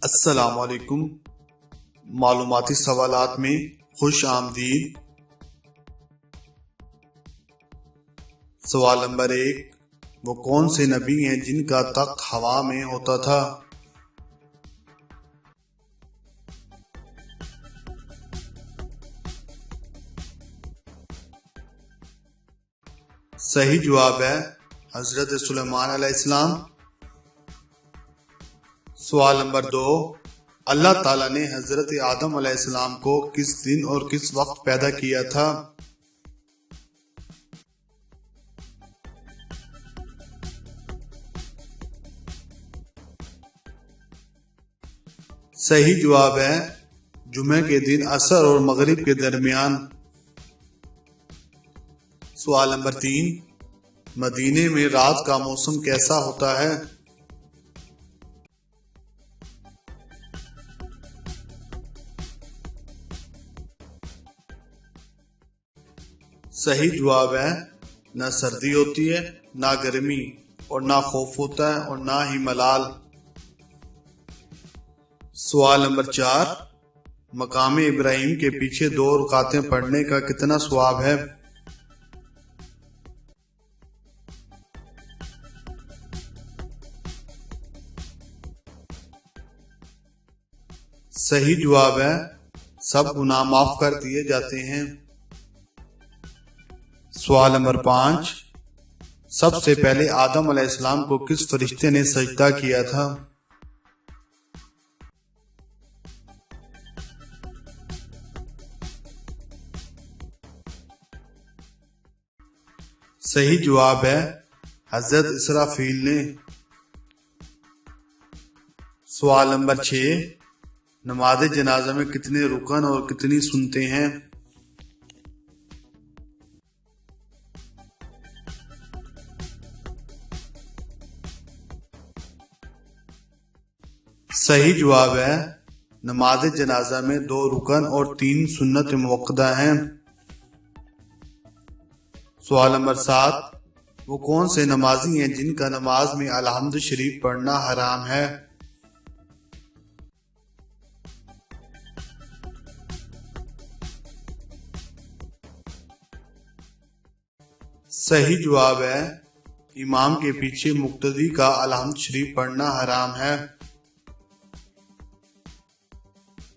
السلام علیکم۔ معلوماتی سوالات میں خوش آمدید۔ سوال نمبر 1، وہ کون سے نبی ہیں جن کا تخت ہوا میں ہوتا تھا؟ صحیح جواب ہے حضرت سلیمان علیہ السلام۔ سوال نمبر 2، اللہ تعالیٰ نے حضرت آدم علیہ السلام کو کس دن اور کس وقت پیدا کیا تھا؟ صحیح جواب ہے جمعہ کے دن عصر اور مغرب کے درمیان۔ سوال نمبر 3، مدینے میں رات کا موسم کیسا ہوتا ہے؟ صحیح جواب ہے نہ سردی ہوتی ہے، نہ گرمی، اور نہ خوف ہوتا ہے اور نہ ہی ملال۔ سوال نمبر 4، مقام ابراہیم کے پیچھے 2 رکعتیں پڑھنے کا کتنا ثواب ہے؟ صحیح جواب ہے سب گناہ معاف کر دیے جاتے ہیں۔ سوال نمبر 5، سب سے پہلے آدم علیہ السلام کو کس فرشتے نے سجدہ کیا تھا؟ صحیح جواب ہے حضرت اسرافیل نے۔ سوال نمبر 6، نماز جنازہ میں کتنے رکن اور کتنی سنتیں ہیں؟ صحیح جواب ہے نماز جنازہ میں 2 رکن اور 3 سنت موقدہ ہیں۔ سوال نمبر 7، وہ کون سے نمازی ہیں جن کا نماز میں الحمد شریف پڑھنا حرام ہے؟ صحیح جواب ہے امام کے پیچھے مقتدی کا الحمد شریف پڑھنا حرام ہے۔